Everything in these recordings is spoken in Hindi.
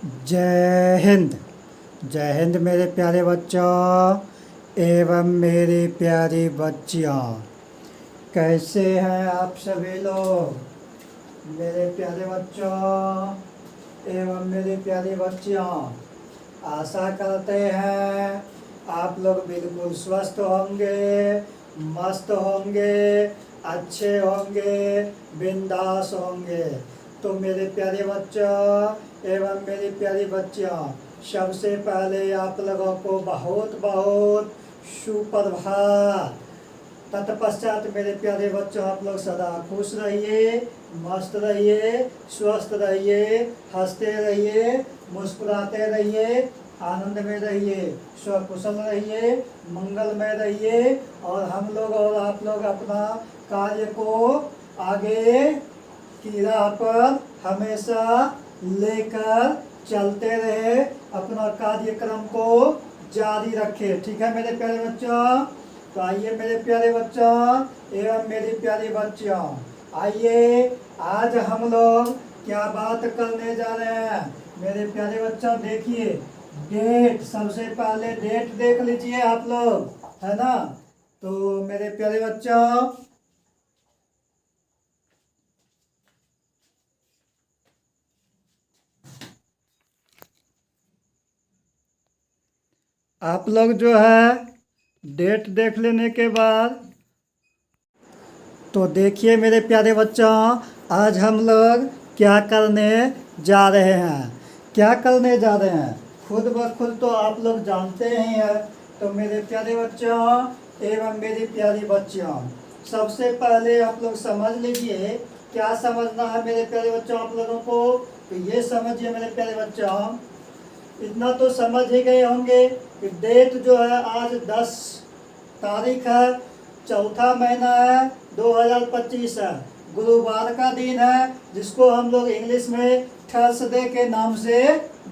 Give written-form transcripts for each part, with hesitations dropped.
जय हिंद। जय हिंद मेरे प्यारे बच्चों एवं मेरी प्यारी बच्चियों। कैसे हैं आप सभी लोग मेरे प्यारे बच्चों एवं मेरी प्यारी बच्चियों। आशा करते हैं आप लोग बिल्कुल स्वस्थ होंगे, मस्त होंगे, अच्छे होंगे, बिंदास होंगे। तो मेरे प्यारे बच्चों एवं मेरी प्यारी बच्चियों, सबसे पहले आप लोगों को बहुत बहुत सुप्रभात। तत्पश्चात मेरे प्यारे बच्चों, आप लोग सदा खुश रहिए, मस्त रहिए, स्वस्थ रहिए, हंसते रहिए, मुस्कुराते रहिए, आनंद में रहिए, स्वकुशल रहिए, मंगलमय रहिए और हम लोग और आप लोग अपना कार्य को आगे की राह पर हमेशा लेकर चलते रहे, अपना कार्यक्रम को जारी रखे। ठीक है मेरे प्यारे बच्चों। तो आइए मेरे प्यारे बच्चों एवं मेरी प्यारी बच्चियों, आइए आज हम लोग क्या बात करने जा रहे हैं। मेरे प्यारे बच्चों देखिए, डेट, सबसे पहले डेट देख लीजिए आप लोग, है ना। तो मेरे प्यारे बच्चों आप लोग जो है डेट देख लेने के बाद तो देखिए मेरे प्यारे बच्चों, आज हम लोग क्या करने जा रहे हैं। क्या करने जा रहे हैं खुद ब खुद तो आप लोग जानते ही हैं। तो मेरे प्यारे बच्चों एवं मेरी प्यारी बच्चियों, सबसे पहले आप लोग समझ लीजिए क्या समझना है मेरे प्यारे बच्चों आप लोगों को। तो ये समझिए मेरे प्यारे बच्चों, इतना तो समझ ही गए होंगे कि डेट जो है आज 10 तारीख है, चौथा महीना है, 2025 है, गुरुवार का दिन है, जिसको हम लोग इंग्लिश में थर्सडे के नाम से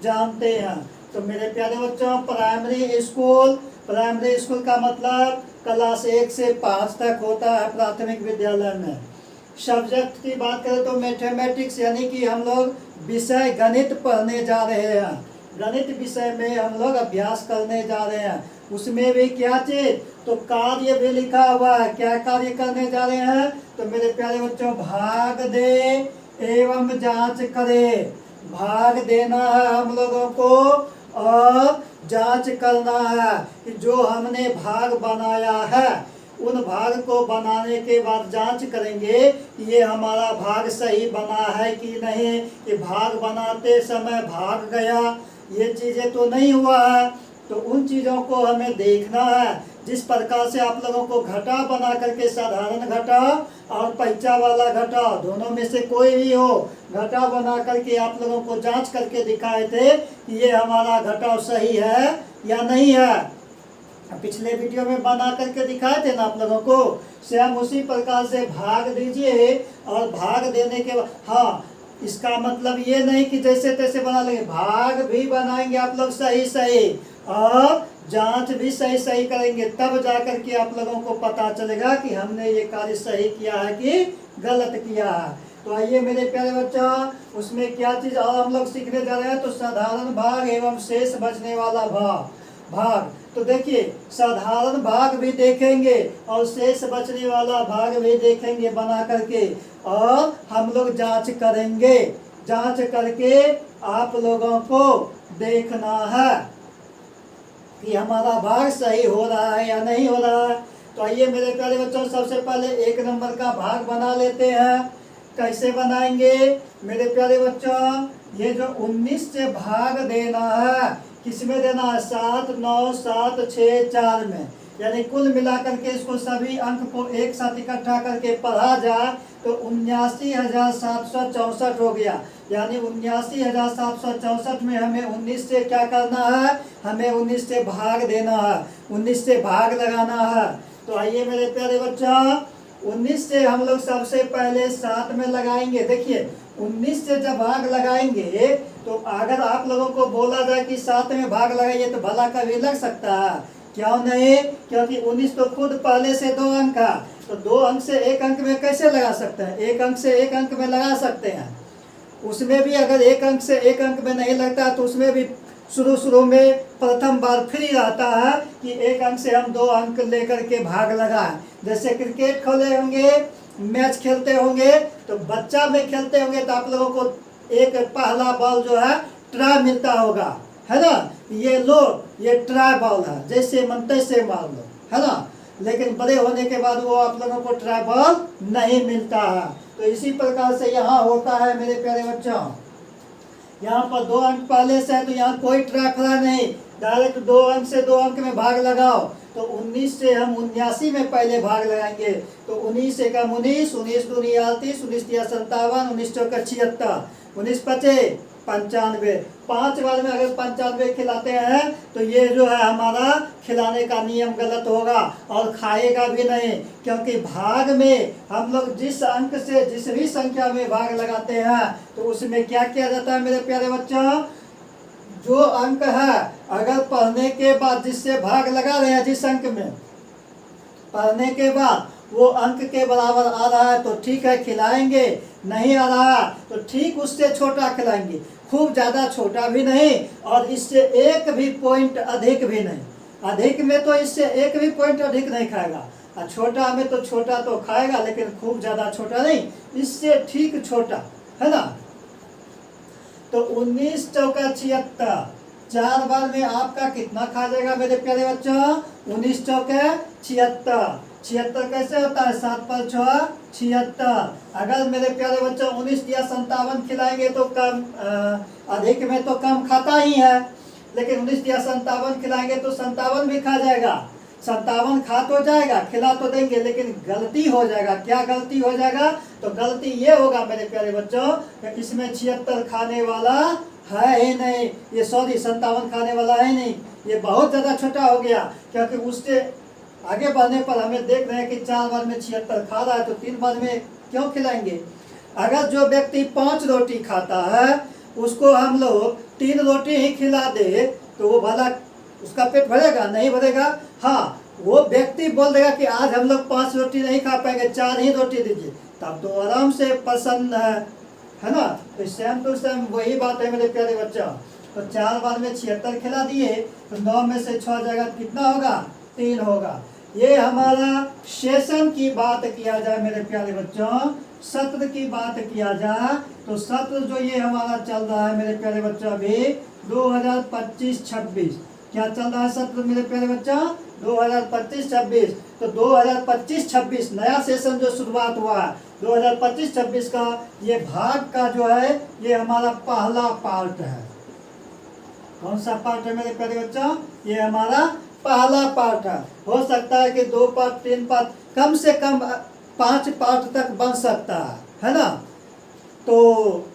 जानते हैं। तो मेरे प्यारे बच्चों, प्राइमरी स्कूल का मतलब क्लास 1 से 5 तक होता है प्राथमिक विद्यालय में। सब्जेक्ट की बात करें तो मैथमेटिक्स, यानी कि हम लोग विषय गणित पढ़ने जा रहे हैं। गणित विषय में हम लोग अभ्यास करने जा रहे हैं। उसमें भी क्या चीज, तो कार्य भी लिखा हुआ है। क्या कार्य करने जा रहे हैं तो मेरे प्यारे बच्चों, भाग दे एवं जांच करे। भाग देना है हम लोगों को और जांच करना है कि जो हमने भाग बनाया है, उन भाग को बनाने के बाद जांच करेंगे कि ये हमारा भाग सही बना है कि नहीं, कि भाग बनाते समय भाग गया, ये चीजें तो नहीं हुआ है। तो उन चीजों को हमें देखना है। जिस प्रकार से आप लोगों को घटा बना करके, साधारण घटा और पैचा वाला घटा, दोनों में से कोई भी हो, घटा बना करके आप लोगों को जांच करके दिखाए थे कि ये हमारा घटाव सही है या नहीं है। पिछले वीडियो में बना करके दिखाए थे ना आप लोगों को। सेम उसी प्रकार से भाग दीजिए और भाग देने के बाद, हाँ, इसका मतलब ये नहीं कि जैसे तैसे बना लेंगे, भाग भी बनाएंगे आप लोग सही सही और जांच भी सही सही करेंगे, तब जाकर के आप लोगों को पता चलेगा कि हमने ये कार्य सही किया है कि गलत किया है। तो आइए मेरे प्यारे बच्चों, उसमें क्या चीज और हम लोग सीखने जा रहे हैं। तो साधारण भाग एवं शेष बचने वाला भाग। तो देखिए, साधारण भाग भी देखेंगे और शेष बचने वाला भाग भी देखेंगे बना करके, और हम लोग जांच करेंगे। जांच करके आप लोगों को देखना है कि हमारा भाग सही हो रहा है या नहीं हो रहा है। तो आइए मेरे प्यारे बच्चों, सबसे पहले 1 नंबर का भाग बना लेते हैं। कैसे बनाएंगे मेरे प्यारे बच्चों, ये जो 19 से भाग देना है, किसमें देना है, 7, 9, 7, 6, 4 में। यानी कुल मिलाकर के इसको सभी अंक को एक साथ इकट्ठा करके पढ़ा जाए तो 79,764 हो गया। यानी 79,764 में हमें 19 से क्या करना है, हमें 19 से भाग देना है, 19 से भाग लगाना है। तो आइए मेरे प्यारे बच्चों, 19 से हम लोग सबसे पहले 7 में लगाएंगे। देखिए, 19 से जब भाग लगाएंगे तो अगर आप लोगों को बोला जाए कि 7 में भाग लगाइए तो भला कभी लग सकता है, क्यों नहीं, क्योंकि 19 तो खुद पहले से 2 अंक है। तो 2 अंक से 1 अंक में कैसे लगा सकते हैं, 1 अंक से 1 अंक में लगा सकते हैं। उसमें भी अगर एक अंक से एक अंक में नहीं लगता तो उसमें भी शुरू में प्रथम बार फ्री रहता है कि एक अंक से हम 2 अंक लेकर के भाग लगाएं। जैसे क्रिकेट खेले होंगे, मैच खेलते होंगे, तो बच्चा में खेलते होंगे तो आप लोगों को एक पहला बॉल जो है ट्राई मिलता होगा, है ना। ये लो, ये ट्राई बॉल है, जैसे मन तैसे मार लो, है ना। लेकिन बड़े होने के बाद वो आप लोगों को ट्राई बॉल नहीं मिलता है। तो इसी प्रकार से यहाँ होता है मेरे प्यारे बच्चों। यहाँ पर 2 अंक पहले से है तो यहाँ कोई ट्राई नहीं, डायरेक्ट 2 अंक से 2 अंक में भाग लगाओ। तो 19 से हम 79 में पहले भाग लगाएंगे। तो 19 से कम 19, 19 दूनी 38, 19 तिया 57, 19 चौका 76, 19 पचे 95। 5 बार में अगर 95 खिलाते हैं तो ये जो है हमारा खिलाने का नियम गलत होगा और खाएगा भी नहीं, क्योंकि भाग में हम लोग जिस अंक से जिस भी संख्या में भाग लगाते हैं तो उसमें क्या किया जाता है मेरे प्यारे बच्चों। जो अंक है अगर पढ़ने के बाद जिससे भाग लगा रहे हैं, जिस अंक में पढ़ने के बाद वो अंक के बराबर आ रहा है तो ठीक है खिलाएंगे, नहीं आ रहा तो ठीक उससे छोटा खिलाएंगे, खूब ज़्यादा छोटा भी नहीं और इससे एक भी पॉइंट अधिक भी नहीं। अधिक में तो इससे एक भी पॉइंट अधिक नहीं खाएगा और छोटा में तो छोटा तो खाएगा लेकिन खूब ज़्यादा छोटा नहीं, इससे ठीक छोटा, है ना। तो 19 चौका 76, 4 बार में आपका कितना खा जाएगा मेरे प्यारे बच्चों। 19 चौके 76, 76 कैसे होता है, 7 पर 6 76। अगर मेरे प्यारे बच्चों 19 या 57 खिलाएंगे तो कम अधिक में तो कम खाता ही है, लेकिन 19 या 57 खिलाएंगे तो 57 भी खा जाएगा। 57 खा तो जाएगा, खिला तो देंगे, लेकिन गलती हो जाएगा। क्या गलती हो जाएगा, तो गलती ये होगा मेरे प्यारे बच्चों कि इसमें 76 खाने वाला है ही नहीं, ये 57 खाने वाला है नहीं, ये बहुत ज़्यादा छोटा हो गया। क्योंकि उससे आगे बढ़ने पर हमें देख रहे हैं कि 4 बार में 76 खा रहा है तो 3 बार में क्यों खिलाएंगे। अगर जो व्यक्ति 5 रोटी खाता है उसको हम लोग 3 रोटी ही खिला दे तो वो भला उसका पेट भरेगा, नहीं भरेगा। हाँ, वो व्यक्ति बोल देगा कि आज हम लोग 5 रोटी नहीं खा पाएंगे, 4 ही रोटी दीजिए, तब तो आराम से पसंद है ना। तो सेम टू सेम वही बात है मेरे प्यारे बच्चों। तो 4 बार में 76 खिला दिए तो 9 में से 6 जगह कितना होगा, 3 होगा। ये हमारा सेशन की बात किया जाए मेरे प्यारे बच्चों, सत्र की बात किया जाए तो सत्र जो ये हमारा चल रहा है मेरे प्यारे बच्चों अभी 2025-26 क्या चल रहा है सत्र मेरे प्यारे बच्चों, 2025-26। तो 2025-26 नया सेशन जो शुरुआत हुआ है 2025-26 का, ये भाग का जो है ये हमारा पहला पार्ट है। कौन सा पार्ट है मेरे प्यारे बच्चों, ये हमारा पहला पार्ट है। हो सकता है कि 2 पार्ट 3 पार्ट कम से कम 5 पार्ट तक बन सकता है ना। तो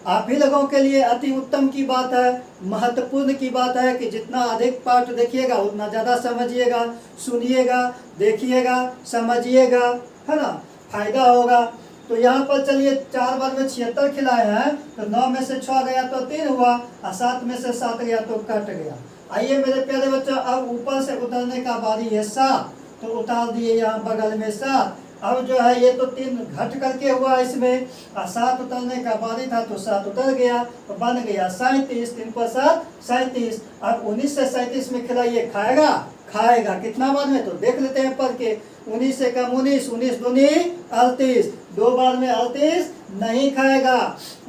आप ही लोगों के लिए अति उत्तम की बात है, महत्वपूर्ण की बात है कि जितना अधिक पार्ट देखिएगा उतना ज़्यादा समझिएगा, सुनिएगा, देखिएगा, समझिएगा, है ना, फायदा होगा। तो यहाँ पर चलिए 4 बार में 76 खिलाए हैं तो 9 में से 6 गया तो 3 हुआ और 7 में से 7 गया तो कट गया। आइए मेरे प्यारे बच्चों, अब ऊपर से उतरने का बारी है 7, तो उतार दिए यहाँ बगल में 7। अब जो है ये तो 3 घट करके हुआ इसमें और 7 उतरने का बारी था तो 7 उतर गया तो बन गया 37, 3 पर 7 37। अब 19 से 37 में खिलाइए, खाएगा, खाएगा कितना बार में तो देख लेते हैं पढ़ के। 19 से कम 19, 19 दूनी 38, 2 बार में 38 नहीं खाएगा।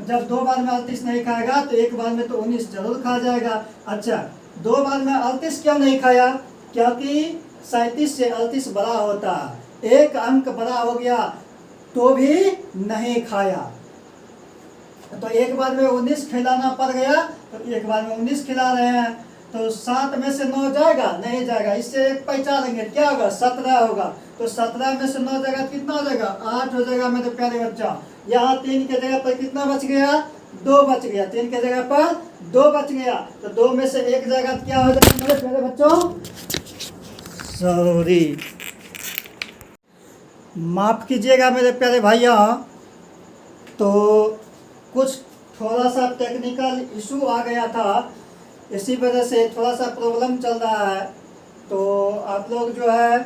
जब 2 बार में 38 नहीं खाएगा तो 1 बार में तो 19 जरूर खा जाएगा। अच्छा, 2 बार में 38 क्यों नहीं खाया, क्योंकि 37 से 38 बड़ा होता है, 1 अंक बड़ा हो गया तो भी नहीं खाया। तो 1 बार में 19 खिलाना पड़ गया तो 1 बार में 19 खिला रहे हैं तो 7 में से 9 जाएगा, नहीं जाएगा। इससे 1 पहचानेंगे क्या होगा, 17 होगा। तो 17 में से 9 जाएगा कितना हो जाएगा, 8 हो जाएगा मेरे प्यारे बच्चा। यहाँ 3 के जगह पर कितना बच गया, 2 बच गया, 3 के जगह पर 2 बच गया। तो 2 में से 1 जाएगा तो क्या हो जाएगा मेरे प्यारे बच्चों, सॉरी माफ़ कीजिएगा मेरे प्यारे भाइयों। तो कुछ थोड़ा सा टेक्निकल इशू आ गया था, इसी वजह से थोड़ा सा प्रॉब्लम चल रहा है। तो आप लोग जो है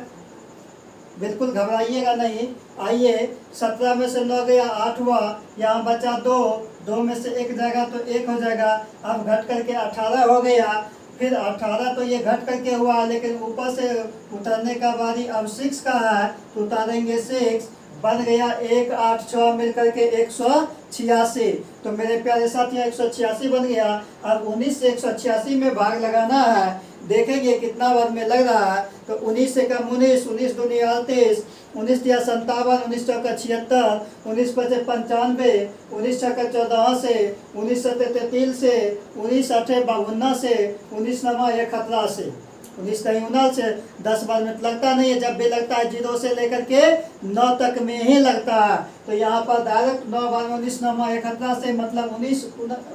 बिल्कुल घबराइएगा नहीं। आइए 17 में से 9 गया 8 हुआ, यहाँ बचा 2, 2 में से 1 जाएगा तो 1 हो जाएगा। अब घट करके 18 हो गया। फिर 18 तो ये घट करके हुआ, लेकिन ऊपर से उतरने का बारी अब 6 का है, तो उतारेंगे 6, बन गया 1 8 6 मिल करके 186। तो मेरे प्यारे साथियों 186 बन गया। अब 19 से 186 में भाग लगाना है, देखेंगे कितना बार में लग रहा है। तो 19 से कम 19, 19 दूनी 38, 19 या 57, 19 चौका 76, 19 पचे 95, 19 छक्का 14 से, 19 सत्ते 33 से, 19 अठे 52 से, 19 नमा 71 से, 19 कहीं 19 से 10 बार में लगता नहीं है। जब भी लगता है 0 से लेकर के 9 तक में ही लगता है। तो यहाँ पर डायरेक्ट 9 बार में 19 नमा 71 से, मतलब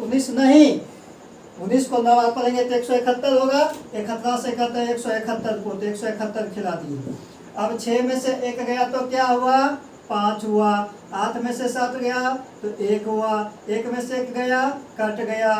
19 नहीं, 19 को 9 बार पढ़ेंगे तो 171 होगा। 71 से कहते हैं 171 को, तो 171 खिला दिए। अब 6 में से 1 गया तो क्या हुआ, 5 हुआ। 8 में से 7 गया तो 1 हुआ। 1 में से 1 गया, कट गया।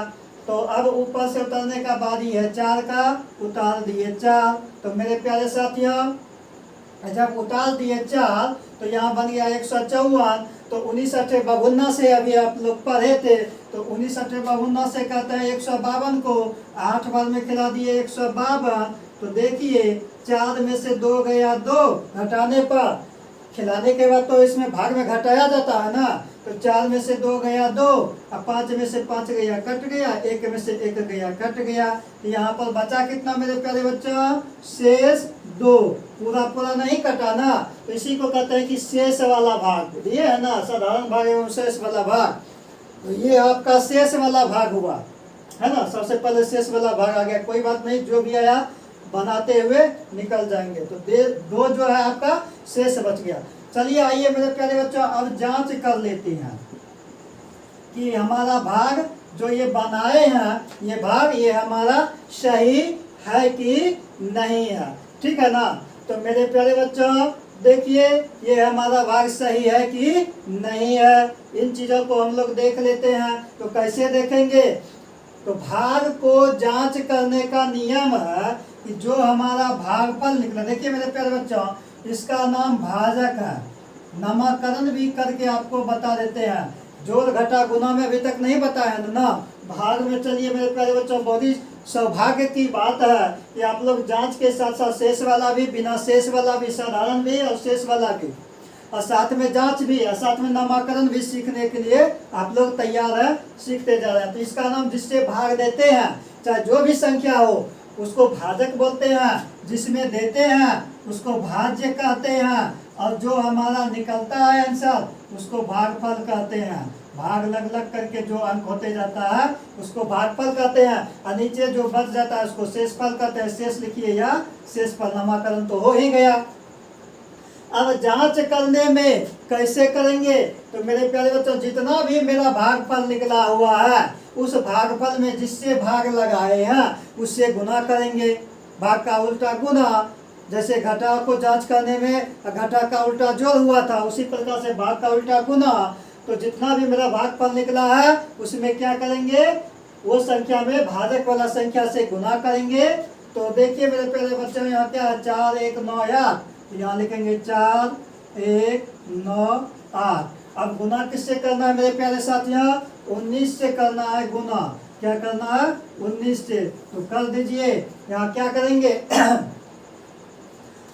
तो अब ऊपर से उतारने का बारी है 4 का, उतार दिए 4। तो मेरे प्यारे साथियों जब उतार दिए 4 तो यहाँ बन गया 154। तो 19 अठे 52 से अभी आप लोग पढ़े थे, तो 19 अठे 52 से कहते हैं 152 को 8 बार में खिला दिए 152। तो देखिए 4 में से 2 गया 2, घटाने पर, खिलाने के बाद तो इसमें भाग में घटाया जाता है ना। तो 4 में से 2 गया 2, अब 5 में से 5 गया कट गया, 1 में से 1 गया कट गया। तो यहाँ पर बचा कितना मेरे प्यारे बच्चों, शेष 2। पूरा नहीं कटा ना, तो इसी को कहते हैं कि शेष वाला भाग। ये है ना साधारण भाग एवं शेष वाला भाग। तो ये आपका शेष वाला भाग हुआ है ना। सबसे पहले शेष वाला भाग आ गया, कोई बात नहीं, जो भी आया बनाते हुए निकल जाएंगे। तो 2 जो है आपका शेष बच गया। चलिए आइए मेरे प्यारे बच्चों अब जांच कर लेते हैं कि हमारा भाग जो ये बनाए हैं, ये भाग ये हमारा सही है कि नहीं है। ठीक है ना। तो मेरे प्यारे बच्चों देखिए ये हमारा भाग सही है कि नहीं है। इन चीज़ों को हम लोग देख लेते हैं। तो कैसे देखेंगे, तो भाग को जांच करने का नियम है कि जो हमारा भागफल निकला, देखिए मेरे प्यारे बच्चों इसका नाम भाजक है। नामकरण भी करके आपको बता देते हैं। जोड़ घटा गुना में अभी तक नहीं बताया ना भाग में। चलिए मेरे प्यारे बच्चों बहुत ही सौभाग्य की बात है कि आप लोग जांच के साथ साथ शेष वाला भी, बिना शेष वाला भी, साधारण भी और शेष वाला भी, और साथ में जांच भी और साथ में नामकरण भी सीखने के लिए आप लोग तैयार है, सीखते जा रहे हैं। तो इसका नाम जिससे भाग देते हैं, चाहे जो भी संख्या हो, उसको भाजक बोलते हैं। जिसमें देते हैं उसको भाज्य कहते हैं, और जो हमारा निकलता है आंसर उसको भागफल कहते हैं। भाग लग लग करके जो अंक होते जाता है उसको भागफल कहते हैं, और नीचे जो बच जाता है उसको शेषफल कहते हैं। शेष लिखिए या शेषफल, नामकरण तो हो ही गया। अब जांच करने में कैसे करेंगे, तो मेरे प्यारे बच्चों जितना भी मेरा भागफल निकला हुआ है उस भागफल में जिससे भाग लगाए हैं उससे गुना करेंगे। भाग का उल्टा गुना, जैसे घटा को जांच करने में घटा का उल्टा जोड़ हुआ था, उसी प्रकार से भाग का उल्टा गुना। तो जितना भी मेरा भागफल निकला है उसमें क्या करेंगे, वो संख्या में भाजक वाला संख्या से गुना करेंगे। तो देखिए मेरे प्यारे बच्चों यहाँ क्या है, 4 1 9 8, तो यहाँ लिखेंगे 4 1 9 8। अब गुना किससे करना है मेरे प्यारे साथियों, 19 से करना है गुना। क्या करना है, 19 से। तो कर दीजिए, यहाँ क्या करेंगे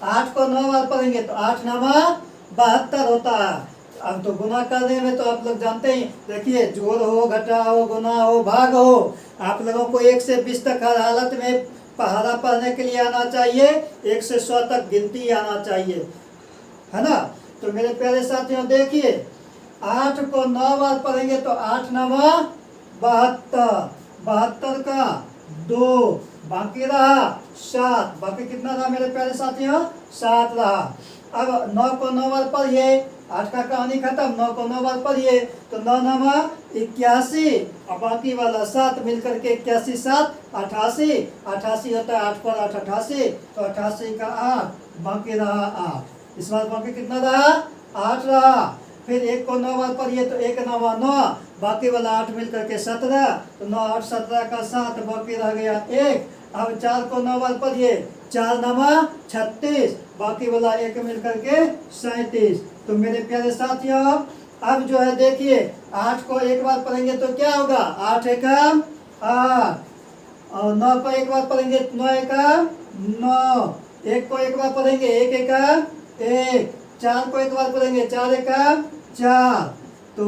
8 को 9 बार पढ़ेंगे तो 8 9 72 होता है। अब तो गुना करने में तो आप लोग जानते ही, देखिए जोड़ हो, घटा हो, गुना हो, भाग हो, आप लोगों को 1 से 20 तक हर हालत में पहाड़ा पढ़ने के लिए आना चाहिए। 1 से 100 तक गिनती आना चाहिए, है ना। तो मेरे प्यारे साथियों देखिए 8 को 9 बार पढ़ेंगे तो 8 9 72, 72 का 2, बाकी रहा 7, बाकी कितना रहा मेरे प्यारे साथियों, 7 रहा। अब 9 को 9 बार पढ़िए, 8 का कहानी खत्म। 9 को 9 बार पढ़िए तो 9 9 81, और बाकी वाला 7 मिलकर के 81 7 88, 88 होता है 8 पर 8 88, तो 88 का 8, बाकी रहा 8। इस बार बाकी कितना रहा, 8 रहा। फिर 1 को 9 बार पढ़िए तो 1 9 बाकी वाला 8 मिलकर के 17, तो 9 8 17 का 7, बाकी रह गया 1। अब 4 को 9 बार पढ़िए, 4 नवा 36, बाकी वाला एक मिल करके 37। तो मेरे प्यारे साथियों अब जो है देखिए 8 को एक बार पढ़ेंगे तो क्या होगा, 8 एकम 8, और 9 को एक बार पढ़ेंगे 9 एकम 9, 1 को एक बार पढ़ेंगे 1 एकम 1, 4 को एक बार पढ़ेंगे 4 एकम 4। तो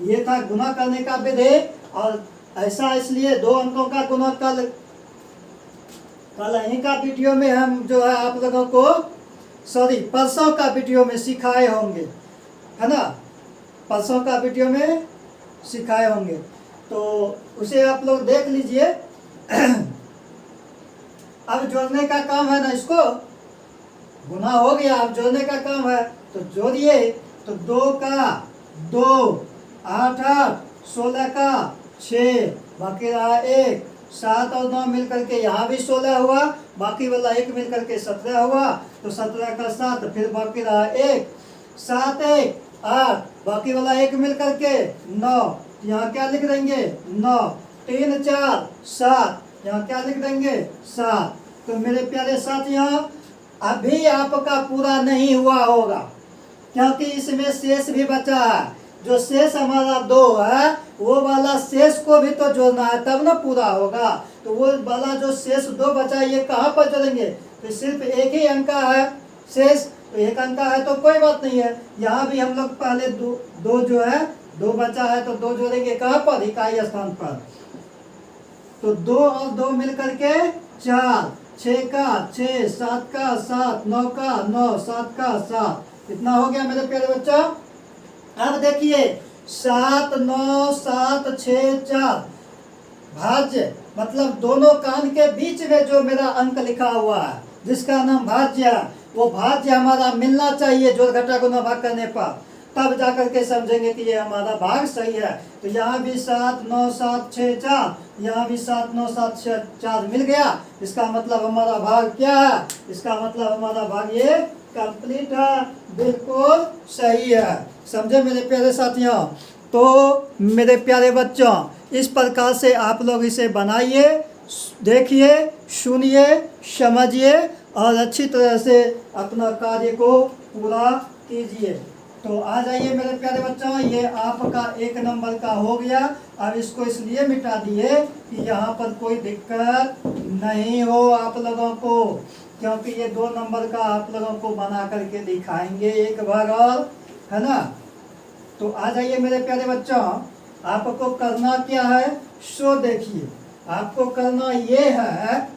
ये था गुना करने का विधि, और ऐसा इसलिए 2 अंकों का गुना कल यहीं का वीडियो में हम जो है आप लोगों को परसों का वीडियो में सिखाए होंगे, है ना, परसों का वीडियो में सिखाए होंगे, तो उसे आप लोग देख लीजिए। अब जोड़ने का काम है ना, इसको गुना हो गया, अब जोड़ने का काम है, तो जोड़िए। तो 2 का 2, 8 8, 16 का 6, बाकी रहा 1, 7 और 9 मिल करके यहाँ भी 16 हुआ, बाकी वाला 1 मिल करके 17 हुआ, तो 17 का 7, फिर बाकी रहा 1, 7 1 8, बाकी वाला 1 मिल करके 9, यहाँ क्या लिख देंगे 9, 3 4 7, यहाँ क्या लिख देंगे 7। तो मेरे प्यारे साथियों अभी आपका पूरा नहीं हुआ होगा, क्योंकि इसमें शेष भी बचा है। जो शेष हमारा 2 है वो वाला शेष को भी तो जोड़ना है, तब ना पूरा होगा। तो वो वाला जो शेष 2 बचा ये कहाँ पर जोड़ेंगे, तो सिर्फ एक ही अंक है शेष, तो एक अंक है तो कोई बात नहीं है। यहाँ भी हम लोग पहले 2 जो है 2 बचा है तो 2 जोड़ेंगे कहाँ पर, इकाई स्थान पर। तो 2 और 2 मिल करके 4, 6 का 6, 7 का 7, 9 का 9, 7 का 7, कितना हो गया मेरे प्यारे बच्चों। अब देखिए 7 9 7 6 4 भाज्य, मतलब दोनों कान के बीच में जो मेरा अंक लिखा हुआ है जिसका नाम भाज्य, वो भाज्य हमारा मिलना चाहिए जोड़ घटा गुना भाग करने पर, तब जाकर के समझेंगे कि ये हमारा भाग सही है। तो यहाँ भी 7 9 7 6 4, यहाँ भी 7 9 7 6 4 मिल गया, इसका मतलब हमारा भाग क्या है, इसका मतलब हमारा भाग ये कंप्लीट है, बिल्कुल सही है। समझे मेरे प्यारे साथियों। तो मेरे प्यारे बच्चों इस प्रकार से आप लोग इसे बनाइए, देखिए, सुनिए, समझिए और अच्छी तरह से अपना कार्य को पूरा कीजिए। तो आ जाइए मेरे प्यारे बच्चों, ये आपका 1 नंबर का हो गया। अब इसको इसलिए मिटा दिए कि यहाँ पर कोई दिक्कत नहीं हो आप लोगों को, क्योंकि ये 2 नंबर का आप लोगों को बना करके दिखाएंगे एक बार और, है ना। तो आ जाइए मेरे प्यारे बच्चों, आपको करना क्या है सो देखिए। आपको करना ये है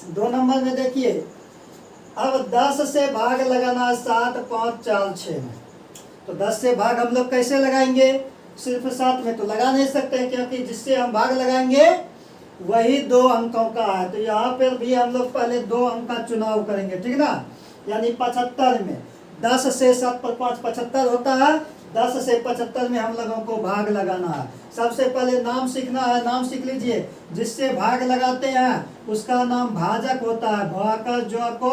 2 नंबर में देखिए, अब 10 से भाग लगाना 7 5 4 6 में। तो 10 से भाग हम लोग कैसे लगाएंगे, सिर्फ 7 में तो लगा नहीं सकते, क्योंकि जिससे हम भाग लगाएंगे वही 2 अंकों का है। तो यहाँ पर भी हम लोग पहले 2 अंक का चुनाव करेंगे, ठीक ना, यानी 75 में 10 से 7 पर 5 75 होता है, 10 से 75 में हम लोगों को भाग लगाना है। सबसे पहले नाम सीखना है, नाम सीख लीजिए। जिससे भाग लगाते हैं उसका नाम भाजक होता है, भाकर जो को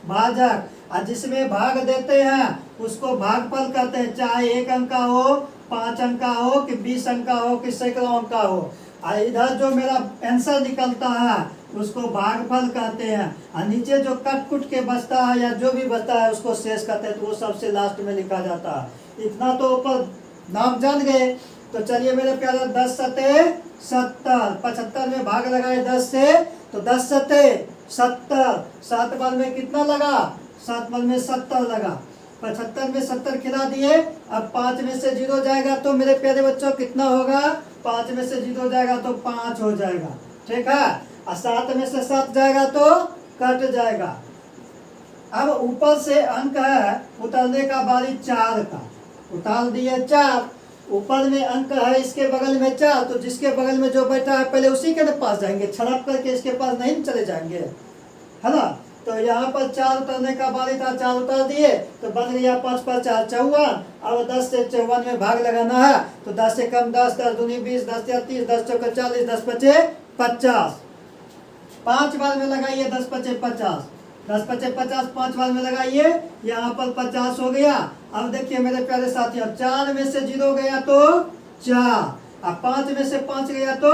भाजक, और जिसमें भाग देते हैं उसको भागफल कहते हैं, चाहे 1 अंक का हो, 5 अंक का हो, कि 20 अंक का हो, कि सैकड़ों अंक का हो। इधर जो मेरा आंसर निकलता है उसको भागफल कहते हैं, और नीचे जो कट कुट के बचता है या जो भी बचता है उसको शेष कहते हैं, तो वो सबसे लास्ट में लिखा जाता है। इतना तो ऊपर नाम जान गए। तो चलिए मेरे प्यारे 10 सते 70, 75 में भाग लगाए 10 से, तो 10 सते 70, 7 बार में कितना लगा, 7 बार में 70 लगा, 75 में 70 खिला दिए। अब 5 में से 0 जाएगा तो मेरे प्यारे बच्चों कितना होगा, 5 में से 0 जाएगा तो 5 हो जाएगा, ठीक है। और 7 में से 7 जाएगा तो कट जाएगा। अब ऊपर से अंक है उतारने का, बारी 4 का, उतार दिए 4, ऊपर में अंक है इसके बगल में 4, तो जिसके बगल में जो बैठा है पहले उसी के पास जाएंगे, छड़प करके इसके पास नहीं चले जाएंगे, है ना। तो यहाँ पर 4 उतारने का बारी था, 4 उतार दिए तो बन गया 5 पर 4 54। अब 10 से 54 में भाग लगाना है, तो 10 से कम 10, 10 दूनी 20, 10 या 30, 10 चौके 40, 10 पचे 50, 5 बार में लगाइए 10 पचे 50, 10 पचे 50, 5 बार में लगाइए, यहाँ पर 50 हो गया। अब देखिए मेरे प्यारे साथियों, 4 में से 0 गया तो 4, अब 5 में से 5 गया तो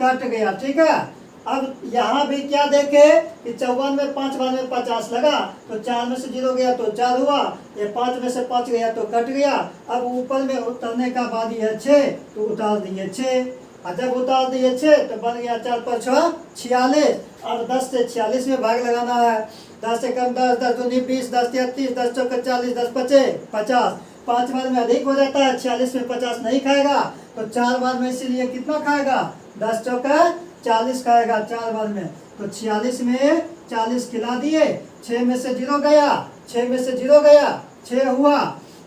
कट गया, ठीक है। अब यहाँ भी क्या देखे कि 54 में 5 बार में 50 लगा, तो 4 में से 0 गया तो 4 हुआ, ये 5 में से 5 गया तो कट गया। अब ऊपर में उतरने का बाद ये 6, तो उतार दिए 6, और जब उतार दिए 6 तो बन गया 4 पर 6 46। अब 10 से 46 में भाग लगाना है, 10 से कम 10, 10 दूनी 20, 10 तिया 30, 10 चौका 40, 10 पचे 50। 5 बार में अधिक हो जाता है, 46 में 50 नहीं खाएगा, तो 4 बार में इसीलिए कितना खाएगा, 10 चौका 40 खाएगा 4 बार में। तो 46 में 40 खिला दिए, 6 में से 0 गया, 6 में से 0 गया 6 हुआ,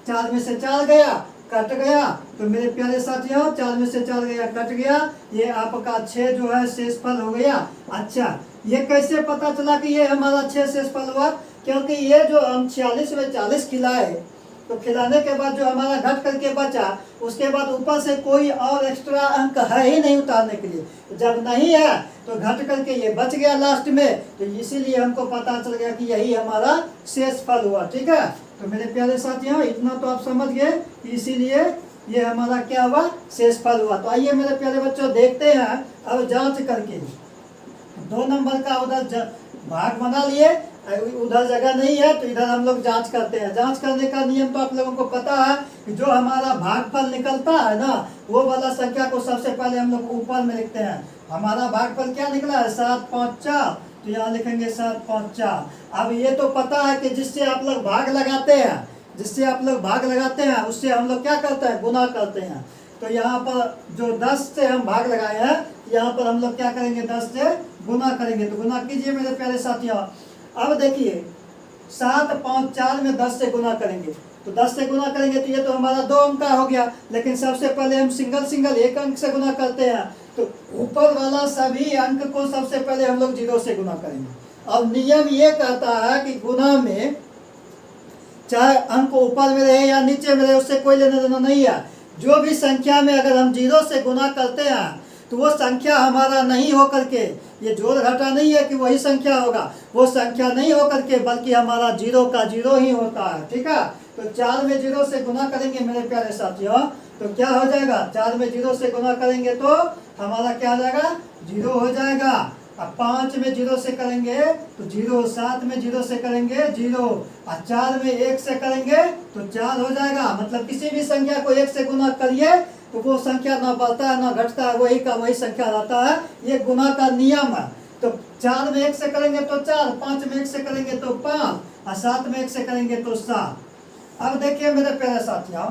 4 में से 4 गया कट गया। तो मेरे प्यारे साथियों, 4 में से 4 गया कट गया, ये आपका 6 जो है शेषफल हो गया। अच्छा, ये कैसे पता चला कि ये हमारा 6 शेषफल हुआ, क्योंकि ये जो हम 46 में 40 खिलाए, तो खिलाने के बाद जो हमारा घट करके बचा, उसके बाद ऊपर से कोई और एक्स्ट्रा अंक है ही नहीं उतारने के लिए। जब नहीं है तो घट करके ये बच गया लास्ट में, तो इसीलिए हमको पता चल गया कि यही हमारा शेषफल हुआ, ठीक है। तो मेरे प्यारे साथियों, इतना तो आप समझ गए, इसीलिए ये हमारा क्या हुआ, शेषफल हुआ। तो आइए मेरे प्यारे बच्चों देखते हैं अब जांच करके। 2 नंबर का उधर भाग बना लिए, उधर जगह नहीं है तो इधर हम लोग जांच करते हैं। जांच करने का नियम तो आप लोगों को पता है कि जो हमारा भागफल निकलता है ना, वो वाला संख्या को सबसे पहले हम लोग ऊपर में लिखते हैं। हमारा भागफल क्या निकला है, 7 5 4, तो यहाँ लिखेंगे 7 5 4। अब ये तो पता है कि जिससे आप लोग भाग लगाते हैं, जिससे आप लोग भाग लगाते हैं उससे हम लोग क्या करते हैं, गुना करते हैं। तो यहाँ पर जो 10 से हम भाग लगाए हैं, यहाँ पर हम लोग क्या करेंगे, 10 से गुना करेंगे। तो गुना कीजिए मेरे प्यारे साथियों। अब देखिए 7 5 4 में 10 से गुना करेंगे, तो 10 से गुना करेंगे तो ये तो हमारा 2 अंक का हो गया। लेकिन सबसे पहले हम सिंगल एक अंक से गुना करते हैं, तो ऊपर वाला सभी अंक को सबसे पहले हम लोग 0 से गुना करेंगे। अब नियम ये कहता है कि गुना में चाहे अंक ऊपर में रहे या नीचे में रहे, उससे कोई लेना देना नहीं है। जो भी संख्या में अगर हम 0 से गुना करते हैं तो वो संख्या हमारा नहीं हो करके, ये जोड़ घटा नहीं है कि वही संख्या होगा, वो संख्या नहीं हो करके बल्कि हमारा 0 का 0 ही होता है, ठीक है। तो 4 में 0 से गुना करेंगे मेरे प्यारे साथियों, तो क्या हो जाएगा, 4 में 0 से गुना करेंगे तो हमारा क्या हो जाएगा, 0 हो जाएगा। अब 5 में 0 से करेंगे तो 0, 7 में 0 से करेंगे 0, और 4 में 1 से करेंगे तो 4 हो जाएगा। मतलब किसी भी संख्या को 1 से गुना करिए तो वो संख्या ना बढ़ता है ना घटता है, वही का वही संख्या रहता है। ये गुना का नियम है। तो 4 में 1 से करेंगे तो 4, 5 में 1 से करेंगे तो 5, और 7 में 1 से करेंगे तो 7। अब देखिए मेरे प्यारे साथियों,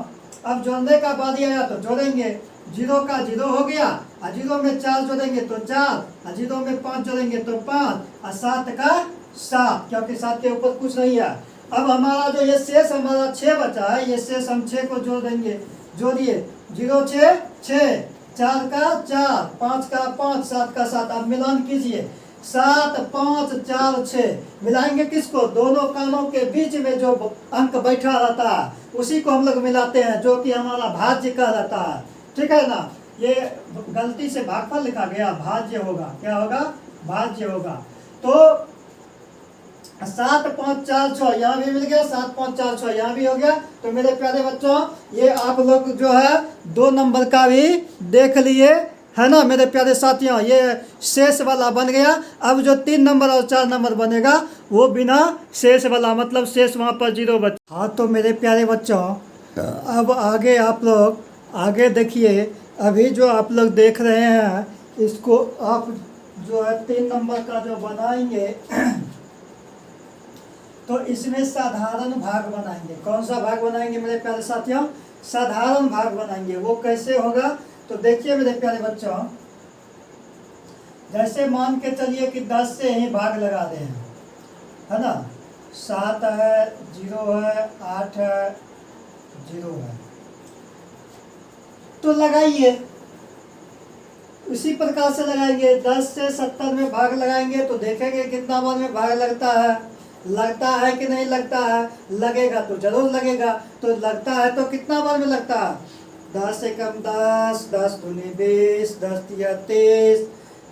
अब जोड़ने का बारी आया तो जोड़ेंगे। 0 का 0 हो गया, और 0 में 4 जोड़ेंगे तो 4, और 0 में 5 जोड़ेंगे तो 5, और 7 का 7, क्योंकि 7 के ऊपर कुछ नहीं है। अब हमारा जो ये शेष हमारा 6 बचा है, ये शेष हम 6 को जोड़ देंगे। जोड़िए, 0 6 6, 4 का 4, 5 का 5, 7 का 7। अब मिलान कीजिए, 7 5 4 6, मिलाएंगे किसको, दोनों कानों के बीच में जो अंक बैठा रहता है उसी को हम लोग मिलाते हैं, जो कि हमारा भाज्य का रहता है, ठीक है ना। ये गलती से भागफल लिखा गया, भाज्य होगा, क्या होगा, भाज्य होगा। तो 7 5 4 6 यहाँ भी मिल गया, 7 5 4 6 यहाँ भी हो गया। तो मेरे प्यारे बच्चों, ये आप लोग जो है 2 नंबर का भी देख लिए है ना मेरे प्यारे साथियों, ये शेष वाला बन गया। अब जो 3 नंबर और 4 नंबर बनेगा वो बिना शेष वाला, मतलब शेष वहाँ पर 0 बचा। हाँ, तो मेरे प्यारे बच्चों, अब आगे आप लोग आगे देखिए। अभी जो आप लोग देख रहे हैं, इसको आप जो है 3 नंबर का जो बनाएंगे तो इसमें साधारण भाग बनाएंगे। कौन सा भाग बनाएंगे मेरे प्यारे साथियों, साधारण भाग बनाएंगे। वो कैसे होगा, तो देखिए मेरे प्यारे बच्चों, जैसे मान के चलिए कि 10 से ही भाग लगा रहे हैं, है ना। 7 है, 0 है, 8 है, 0 है, तो लगाइए। उसी प्रकार से लगाएंगे। 10 से 70 में भाग लगाएंगे तो देखेंगे कितना बार में भाग लगता है कि नहीं लगता है। लगेगा तो जरूर लगेगा। तो लगता है तो कितना बार में लगता है, 10 से कम 10, 10 दूनी 20, 10 तिया 30,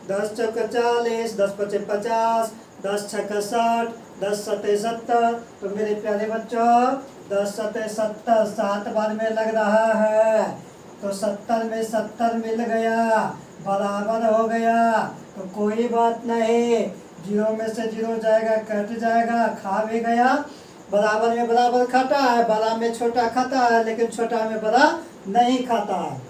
10 चौका 40, 10 पचे 50, 10 छक्का 60, 10 सत्ते 70। तो मेरे प्यारे बच्चों 10 सत्ते 70 7 बार में लग रहा है, तो 70 में 70 मिल गया, बराबर हो गया। तो कोई बात नहीं, 0 में से 0 जाएगा, कट जाएगा, खा भी गया। बराबर में बराबर खाता है, बड़ा में छोटा खाता है, लेकिन छोटा में बड़ा नहीं खाता है।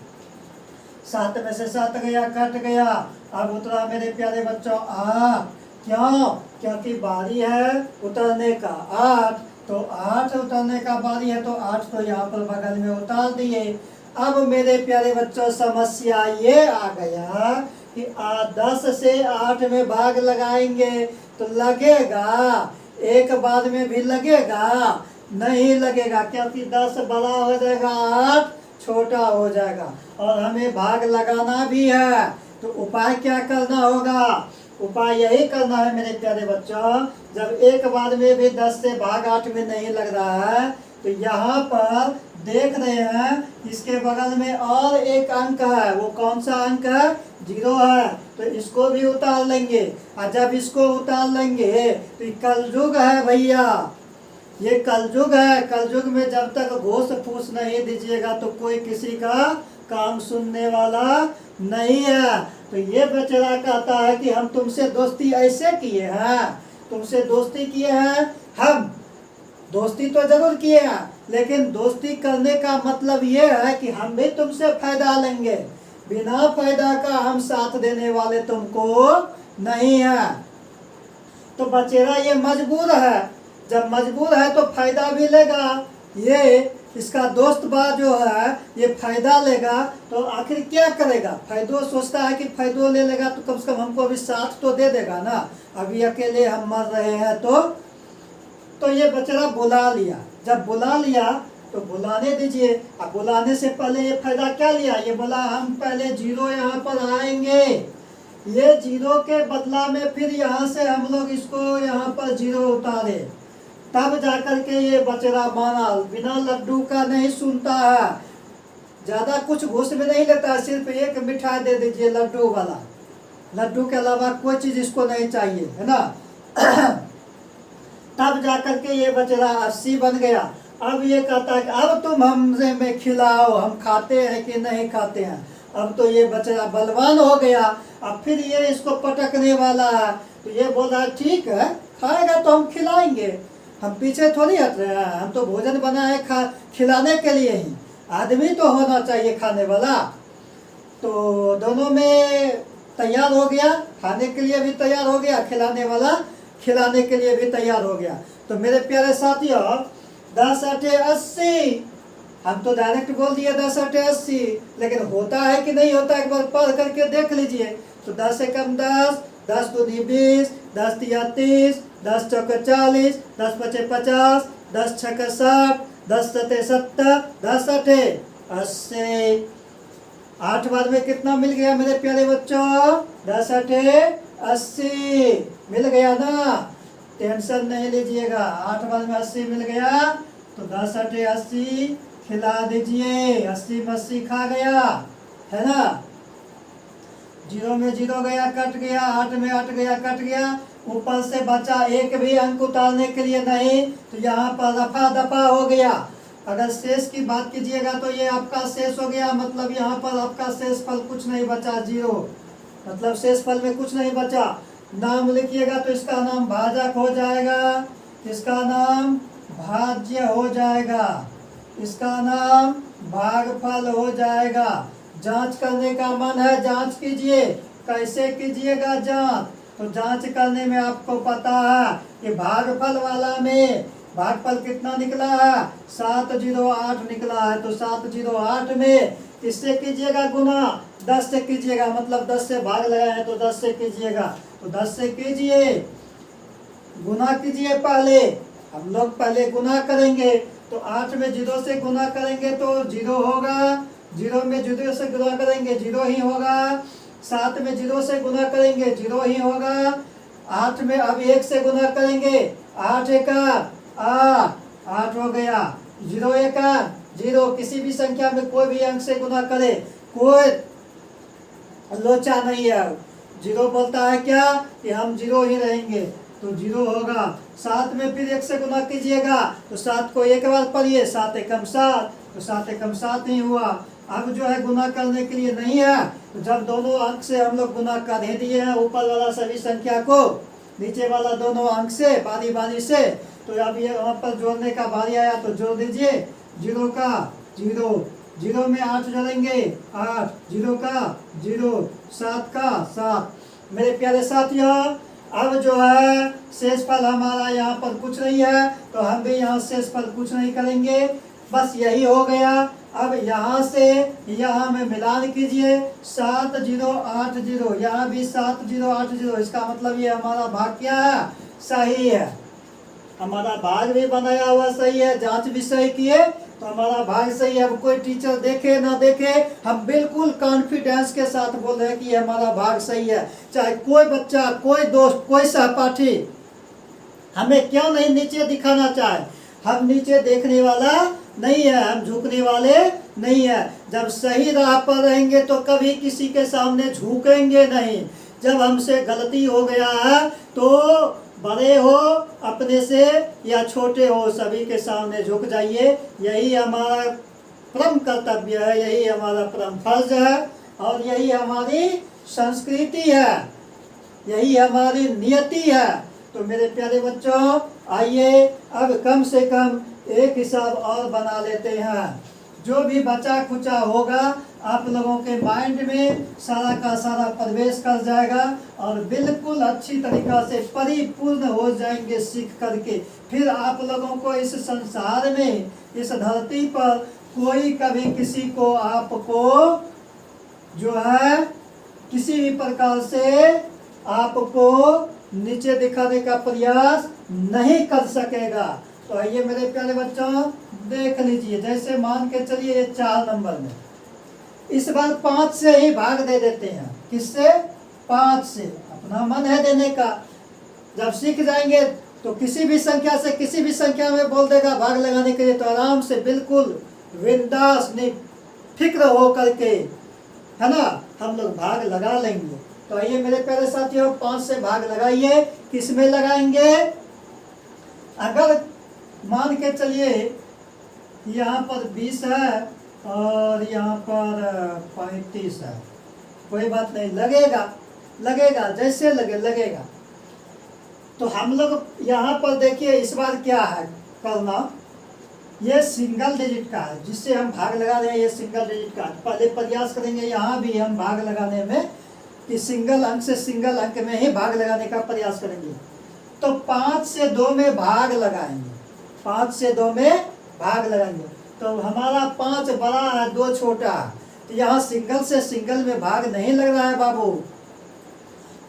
7 में से 7 गया, कट गया। अब उतरा मेरे प्यारे बच्चों 8। क्यों? क्योंकि बारी है उतरने का 8, तो 8 उतरने का बारी है, तो 8 तो यहाँ पर बगल में उतार दिए। अब मेरे प्यारे बच्चों समस्या ये आ गया कि 10 से 8 में भाग लगाएंगे तो लगेगा, एक बार में भी लगेगा? नहीं लगेगा, क्योंकि 10 बड़ा हो जाएगा, 8 छोटा हो जाएगा, और हमें भाग लगाना भी है। तो उपाय क्या करना होगा? उपाय यही करना है मेरे प्यारे बच्चों, जब एक बार में भी 10 से भाग 8 में नहीं लग रहा है, तो यहाँ पर देख रहे हैं इसके बगल में और एक अंक है। वो कौन सा अंक है? 0 है, तो इसको भी उतार लेंगे। और जब इसको उतार लेंगे तो ये कलयुग है भैया, ये कलयुग है। कलयुग में जब तक घूस फूस नहीं दीजिएगा तो कोई किसी का काम सुनने वाला नहीं है। तो ये बेचारा कहता है कि हम तुमसे दोस्ती ऐसे किए हैं, तुमसे दोस्ती किए हैं, हम दोस्ती तो जरूर किए हैं, लेकिन दोस्ती करने का मतलब ये है कि हम भी तुमसे फायदा लेंगे, बिना फायदा का हम साथ देने वाले तुमको नहीं है। तो बचेरा ये मजबूर है, जब मजबूर है तो फायदा भी लेगा। ये इसका दोस्त बा जो है ये फायदा लेगा, तो आखिर क्या करेगा? फायदो सोचता है कि फायदो ले लेगा तो कम से कम हमको अभी साथ तो दे देगा ना, अभी अकेले हम मर रहे हैं। तो ये बेचारा बुला लिया। जब बुला लिया तो बुलाने दीजिए। अब बुलाने से पहले ये फायदा क्या लिया? ये बोला हम पहले 0 यहाँ पर आएंगे, ये 0 के बदला में फिर यहाँ से हम लोग इसको यहाँ पर 0 उतारे, तब जाकर के ये बचरा माना। बिना लड्डू का नहीं सुनता है, ज्यादा कुछ घूस में नहीं लेता है, सिर्फ एक मिठाई दे दीजिए लड्डू वाला, लड्डू के अलावा कोई चीज इसको नहीं चाहिए, है ना। तब जाकर के ये बचरा 80 बन गया। अब ये कहता है कि अब तुम हमसे में खिलाओ, हम खाते हैं कि नहीं खाते हैं। अब तो ये बचरा बलवान हो गया, अब फिर ये इसको पटकने वाला है। तो ये बोल रहा है ठीक है, खाएगा तो हम खिलाएंगे, हम पीछे थोड़ी हट रहे हैं, हम तो भोजन बनाए खिलाने के लिए ही, आदमी तो होना चाहिए खाने वाला। तो दोनों में तैयार हो गया, खाने के लिए भी तैयार हो गया, खिलाने वाला खिलाने के लिए भी तैयार हो गया। तो मेरे प्यारे साथियों 10 8 80, हम तो डायरेक्ट बोल दिए 10 8 80, लेकिन होता है कि नहीं होता एक बार पढ़ करके देख लीजिए। तो 10 से कम 10, 10 दूनी 20, 10 तिया 30, 10 चौके 40, 10 पचे 50, 10 छक्के 60, 10 सत्ते 70, 10 8 80। 8 बार में कितना मिल गया मेरे प्यारे बच्चों? 10 8 80 मिल गया ना, टेंशन नहीं लीजिएगा। 8 बार में 80 मिल गया, तो 10 8 80 खिला दीजिए। 80 में 80 खा गया, है ना। 0 में 0 गया, कट गया। 8 में 8 गया, कट गया। ऊपर से बचा एक भी अंक उतारने के लिए नहीं, तो यहाँ पर रफा दफा हो गया। अगर शेष की बात कीजिएगा तो ये आपका शेष हो गया, मतलब यहाँ पर आपका शेष फल कुछ नहीं बचा, 0, मतलब शेष फल में कुछ नहीं बचा। नाम लिखिएगा तो इसका नाम भाजक हो जाएगा, इसका नाम भाज्य हो जाएगा, इसका नाम भागफल हो जाएगा। जांच करने का मन है, जांच कीजिए। कैसे कीजिएगा जांच? तो जांच करने में आपको पता है कि भागफल वाला में भागफल कितना निकला है? 708 निकला है। तो 708 में किससे कीजिएगा गुना? 10 से कीजिएगा, मतलब 10 से भाग लगाए हैं तो 10 से कीजिएगा। तो 10 से कीजिए, गुना कीजिए। पहले हम लोग पहले गुना करेंगे, तो 8 में 0 से गुना करेंगे तो 0 होगा, 0 में 0 से गुना करेंगे 0 ही होगा, 7 में 0 से गुना करेंगे 0 ही होगा, 8 में अब 1 से गुना करेंगे, 8 एका 8, 8 हो गया। 0 एका 0, किसी भी संख्या में कोई भी अंक से गुना करे कोई लोचा नहीं है। 0 बोलता है क्या कि हम 0 ही रहेंगे, तो 0 होगा। 7 में फिर 1 से गुना कीजिएगा तो 7 को एक बार पढ़िए, 7 एकम 7, तो 7 एकम 7 ही हुआ। अब जो है गुना करने के लिए नहीं है, तो जब दोनों अंक से हम लोग गुना कर ही दिए हैं ऊपर वाला सभी संख्या को नीचे वाला दोनों अंक से बारी बारी से, तो अब ये वहाँ पर जोड़ने का बारी आया तो जोड़ दीजिए। 0 का 0, 0 में 8 जोड़ेंगे 8, 0 का 0, 7 का 7। मेरे प्यारे साथियों, अब जो है शेषफल हमारा यहाँ पर कुछ नहीं है, तो हम भी यहाँ शेषफल कुछ नहीं करेंगे, बस यही हो गया। अब यहाँ से यहाँ में मिलान कीजिए, 7 0 8 0, यहाँ भी 7 0 8 0, इसका मतलब ये हमारा भाग क्या है, सही है। हमारा भाग भी बनाया हुआ सही है, जांच भी सही किए तो हमारा भाग सही है। अब कोई टीचर देखे ना देखे, हम बिल्कुल कॉन्फिडेंस के साथ बोल रहे हैं कि हमारा भाग सही है। चाहे कोई बच्चा, कोई दोस्त, कोई सहपाठी हमें क्यों नहीं नीचे दिखाना चाहे, हम नीचे देखने वाला नहीं है, हम झुकने वाले नहीं है। जब सही राह पर रहेंगे तो कभी किसी के सामने झुकेंगे नहीं। जब हमसे गलती हो गया है तो बड़े हो अपने से या छोटे हो सभी के सामने झुक जाइए। यही हमारा परम कर्तव्य है, यही हमारा परम फर्ज है और यही हमारी संस्कृति है, यही हमारी नियति है। तो मेरे प्यारे बच्चों, आइए अब कम से कम एक हिसाब और बना लेते हैं। जो भी बचा खुचा होगा आप लोगों के माइंड में सारा का सारा प्रवेश कर जाएगा और बिल्कुल अच्छी तरीक़ा से परिपूर्ण हो जाएंगे सीख करके। फिर आप लोगों को इस संसार में, इस धरती पर कोई कभी किसी को आपको जो है किसी भी प्रकार से आपको नीचे दिखाने का प्रयास नहीं कर सकेगा। तो आइए मेरे प्यारे बच्चों देख लीजिए, जैसे मान के चलिए ये 4 नंबर में इस बार 5 से ही भाग दे देते हैं। किससे? 5 से। अपना मन है देने का। जब सीख जाएंगे तो किसी भी संख्या से किसी भी संख्या में बोल देगा भाग लगाने के लिए, तो आराम से बिल्कुल बिंदास फिक्र हो करके, है ना, हम लोग भाग लगा लेंगे। तो आइए मेरे प्यारे साथियों 5 से भाग लगाइए। किस में लगाएंगे? अगर मान के चलिए यहाँ पर 20 है और यहाँ पर 35 है, कोई बात नहीं, लगेगा जैसे लगेगा। तो हम लोग यहाँ पर देखिए इस बार क्या है करना, ये सिंगल डिजिट का है जिससे हम भाग लगा रहे हैं, ये सिंगल डिजिट का। पहले प्रयास करेंगे यहाँ भी हम भाग लगाने में कि सिंगल अंक से सिंगल अंक में ही भाग लगाने का प्रयास करेंगे। तो 5 से 2 में भाग लगाएंगे, 5 से 2 में भाग लगाएंगे। तो हमारा 5 बड़ा है 2 छोटा है, तो यहाँ सिंगल से सिंगल में भाग नहीं लग रहा है बाबू,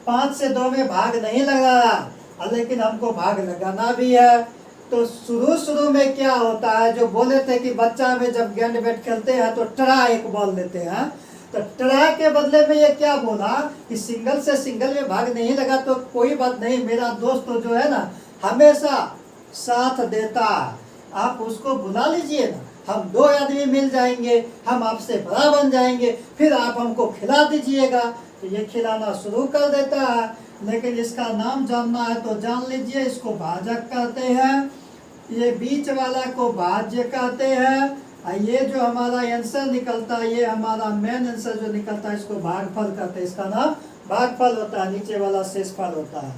5 से 2 में भाग नहीं लग रहा है, लेकिन हमको भाग लगाना भी है। तो शुरू में क्या होता है, जो बोले थे कि बच्चा में जब गेंद बैट खेलते हैं तो टरा एक बॉल लेते हैं, तो टरा के बदले में ये क्या बोला कि सिंगल से सिंगल में भाग नहीं लगा तो कोई बात नहीं, मेरा दोस्त तो जो है ना हमेशा साथ देता है, आप उसको बुला लीजिए ना, हम 2 आदमी मिल जाएंगे, हम आपसे बड़ा बन जाएंगे, फिर आप हमको खिला दीजिएगा। तो ये खिलाना शुरू कर देता है। लेकिन इसका नाम जानना है तो जान लीजिए, इसको भाजक कहते हैं, ये बीच वाला को भाज्य कहते हैं, ये जो हमारा आंसर निकलता है, ये हमारा मेन आंसर जो निकलता है इसको भागफल कहते हैं, इसका नाम भागफल होता है, नीचे वाला शेषफल होता है।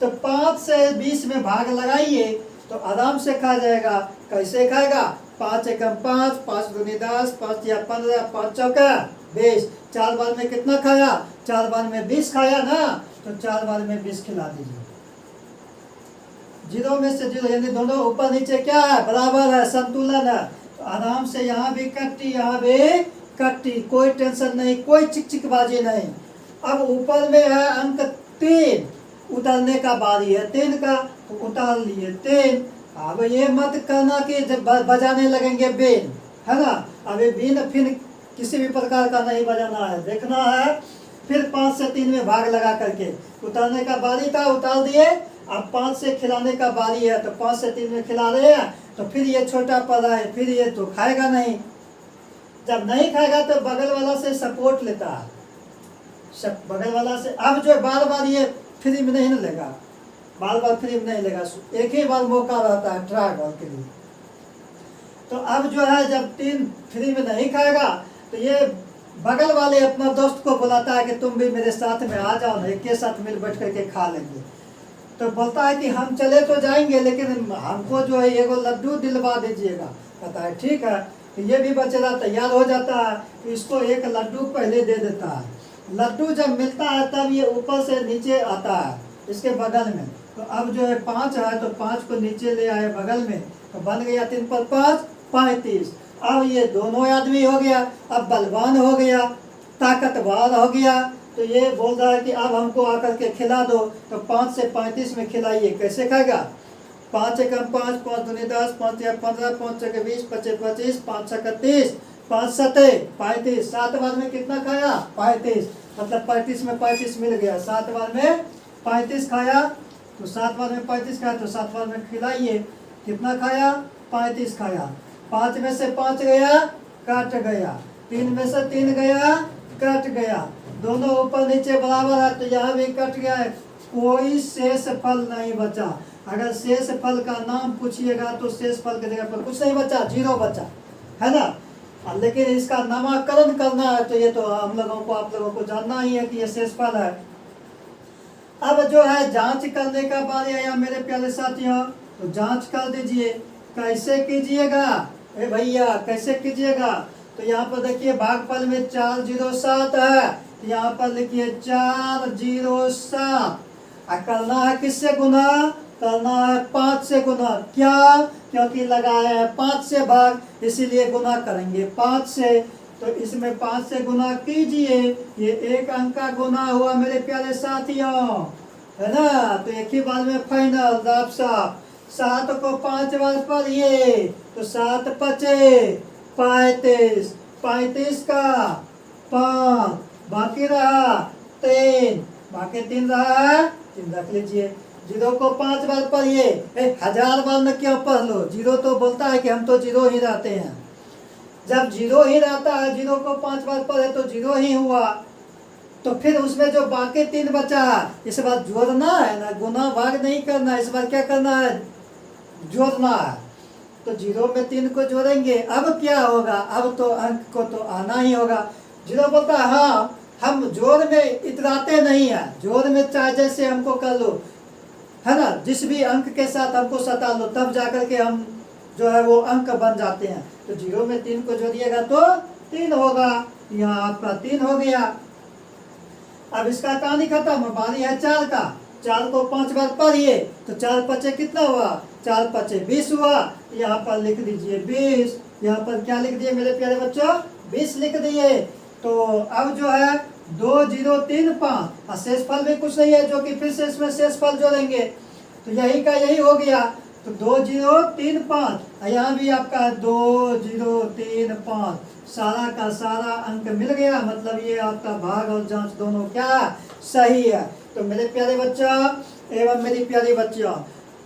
तो 5 से 20 में भाग लगाइए तो आराम से खा जाएगा। कैसे खाएगा? 5 एकम 5, 5 दूनी 10, 5 या 15, 5 चौका 20। 4 बार में कितना खाया? 4 बार में 20 खाया ना, तो 4 बार में 20 खिला दीजिए। 0 में से 0 यानी दोनों ऊपर नीचे क्या है? बराबर है, संतुलन है। तो आराम से यहाँ भी कट्टी, यहाँ भी कट्टी, कोई टेंशन नहीं, कोई चिकचिकबाजी नहीं। अब ऊपर में है अंक 3, उतारने का बारी है 3 का, तो उतार लिए 3। अब ये मत करना कि जब बजाने लगेंगे बीन, है ना, अब ये बीन फिर किसी भी प्रकार का नहीं बजाना है, देखना है। फिर 5 से 3 में भाग लगा करके उतारने का बारी था, उतार दिए। अब 5 से खिलाने का बारी है, तो 5 से 3 में खिला रहे हैं, तो फिर ये छोटा पड़ रहा है, फिर ये तो खाएगा नहीं। जब नहीं खाएगा तो बगल वाला से सपोर्ट लेता है, बगल वाला से। अब जो बार बार ये फ्री में नहीं लेगा, बार बार फ्री में नहीं लेगा, एक ही बार मौका रहता है ट्राई बॉल के लिए। तो अब जो है जब 3 फ्री में नहीं खाएगा तो ये बगल वाले अपना दोस्त को बुलाता है कि तुम भी मेरे साथ में आ जाओ ना, एक के साथ मिल बैठ करके खा लेंगे। तो बोलता है कि हम चले तो जाएंगे लेकिन हमको जो है एगो लड्डू दिलवा दीजिएगा। कहता है ठीक है। तो ये भी बेचारा तैयार हो जाता है, तो इसको एक लड्डू पहले दे देता है। लड्डू जब मिलता है तब ये ऊपर से नीचे आता है इसके बगल में। तो अब जो है 5 है तो 5 को नीचे ले आए बगल में, तो बन गया 3 पर 5 35। अब ये दोनों आदमी हो गया, अब बलवान हो गया, ताकतवर हो गया। तो ये बोल रहा है कि अब हमको आकर के खिला दो। तो 5 से 35 में खिलाइए। कैसे खाएगा? 5 एकम 5, 5 दूनी 10, 5 या 15, 5 छके 20, 5 25, 5 छक्का 30, 5 सते 35। 7 बार में कितना खाया? 35। मतलब 35 में 35 मिल गया। 7 बार में 35 खाया, तो 7 बार में 35 खाया, तो 7 बार में खिलाइए। कितना खाया? 35 खाया। 5 में से 5 गया, कट गया। 3 में से 3 गया, कट गया। दोनों ऊपर नीचे बराबर है, तो यहाँ भी कट गया है। कोई शेष फल नहीं बचा। अगर शेष फल का नाम पूछिएगा तो शेष फल के जगह पर कुछ नहीं बचा, 0 बचा, है ना। लेकिन इसका नामकरण करना है, तो ये तो हम लोगों को, आप लोगों को जानना ही है कि ये शेष फल है। अब जो है जांच करने का बारी आया मेरे प्यारे साथियों। तो जांच कर दीजिए। कैसे कीजिएगा? ए भैया कैसे कीजिएगा? तो यहाँ पर देखिए भागफल में 4 0 7 है, तो यहाँ पर लिखिए 4 0 7। करना है किससे गुना? करना है 5 से गुना। क्या? क्योंकि लगाया है 5 से भाग, इसीलिए गुना करेंगे 5 से। तो इसमें 5 से गुना कीजिए। ये 1 अंक का गुना हुआ मेरे प्यारे साथियों, है ना। तो एक ही बार में फाइनल राफ साफ। 7 को 5 बार पढ़िए, तो 7 पचे 35। 35 का 5, बाकी रहा 3, बाकी 3 रहा 3 रख लीजिए। 0 को 5 बार पढ़िए। 1000 बार में क्यों पढ़ लो? 0 तो बोलता है कि हम तो 0 ही रहते हैं। जब 0 ही रहता है, 0 को 5 बार पढ़े तो 0 ही हुआ। तो फिर उसमें जो बाकी 3 बचा, इस बार जोड़ना है ना, गुना भाग नहीं करना। इस बार क्या करना है? जोड़ना है। तो 0 में 3 को जोड़ेंगे। अब क्या होगा? अब तो अंक को तो आना ही होगा। 0 बोलता है हाँ हम जोड़ में इतराते नहीं है, जोड़ में चाहे जैसे हमको कर लो, है ना। जिस भी अंक के साथ हमको सता लो, तब जाकर के हम जो है वो अंक बन जाते हैं। तो 0 में 3 को जोड़िएगा तो 3 होगा। यहाँ आपका 3 हो गया। अब इसका कहानी खत्म। बारी है 4 का। 4 को 5 बार पढ़िए, तो 4 पचे कितना हुआ? 4 पचे 20 हुआ। यहाँ पर लिख दीजिए 20। यहाँ पर क्या लिख दिए मेरे प्यारे बच्चों? 20 लिख दिए। तो अब जो है 2 0 3 5, शेष फल भी कुछ नहीं है, जो कि फिर से इसमें शेष फल जोड़ेंगे। तो यही का यही हो गया। तो 2 0 3 5, यहाँ भी आपका 2 0 3 5, सारा का सारा अंक मिल गया। मतलब ये आपका भाग और जांच दोनों क्या सही है। तो मेरे प्यारे बच्चों एवं मेरी प्यारी बच्चियों,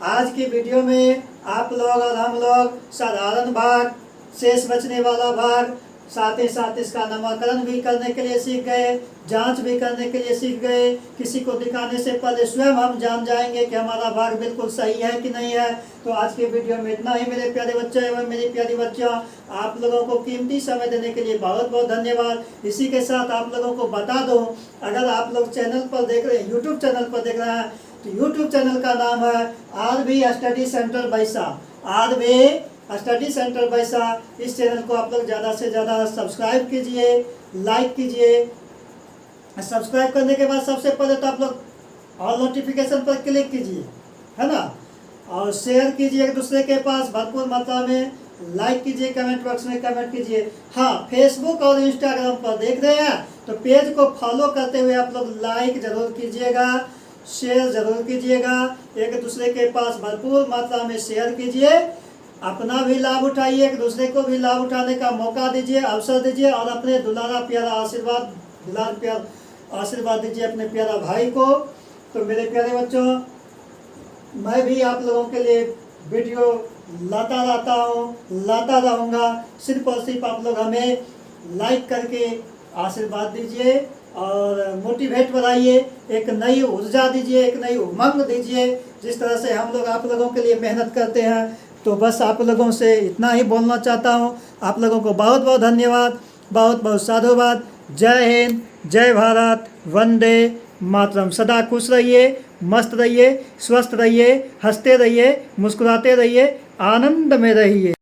आज की वीडियो में आप लोग और हम लोग साधारण भाग, शेष बचने वाला भाग, साथ ही साथ इसका नामकरण भी करने के लिए सीख गए, जांच भी करने के लिए सीख गए। किसी को दिखाने से पहले स्वयं हम जान जाएंगे कि हमारा भाग बिल्कुल सही है कि नहीं है। तो आज के वीडियो में इतना ही मेरे प्यारे बच्चों एवं मेरी प्यारी बच्चियों। आप लोगों को कीमती समय देने के लिए बहुत बहुत धन्यवाद। इसी के साथ आप लोगों को बता दूं, अगर आप लोग चैनल पर देख रहे हैं, यूट्यूब चैनल पर देख रहे हैं, तो यूट्यूब चैनल का नाम है RV स्टडी सेंटर बैसा। RV स्टडी सेंटर बैसा। इस चैनल को आप लोग ज़्यादा से ज़्यादा सब्सक्राइब कीजिए, लाइक कीजिए। सब्सक्राइब करने के बाद सबसे पहले तो आप लोग ऑल नोटिफिकेशन पर क्लिक कीजिए, है ना। और शेयर कीजिए एक दूसरे के पास भरपूर मात्रा में। लाइक कीजिए, कमेंट बॉक्स में कमेंट कीजिए। हाँ, फेसबुक और इंस्टाग्राम पर देख रहे हैं तो पेज को फॉलो करते हुए आप लोग लाइक जरूर कीजिएगा, शेयर जरूर कीजिएगा। एक दूसरे के पास भरपूर मात्रा में शेयर कीजिए। अपना भी लाभ उठाइए, एक दूसरे को भी लाभ उठाने का मौका दीजिए, अवसर दीजिए। और अपने दुलारा प्यारा आशीर्वाद, दुलार प्यार आशीर्वाद दीजिए अपने प्यारा भाई को। तो मेरे प्यारे बच्चों, मैं भी आप लोगों के लिए वीडियो लाता रहता हूँ, लाता रहूँगा। सिर्फ और सिर्फ आप लोग हमें लाइक करके आशीर्वाद दीजिए। और मोटिवेट बनाइए, एक नई ऊर्जा दीजिए, एक नई उमंग दीजिए। जिस तरह से हम लोग आप लोगों के लिए मेहनत करते हैं, तो बस आप लोगों से इतना ही बोलना चाहता हूँ। आप लोगों को बहुत बहुत धन्यवाद, बहुत बहुत साधुवाद। जय हिंद, जय भारत, वंदे मातरम। सदा खुश रहिए, मस्त रहिए, स्वस्थ रहिए, हंसते रहिए, मुस्कुराते रहिए, आनंद में रहिए।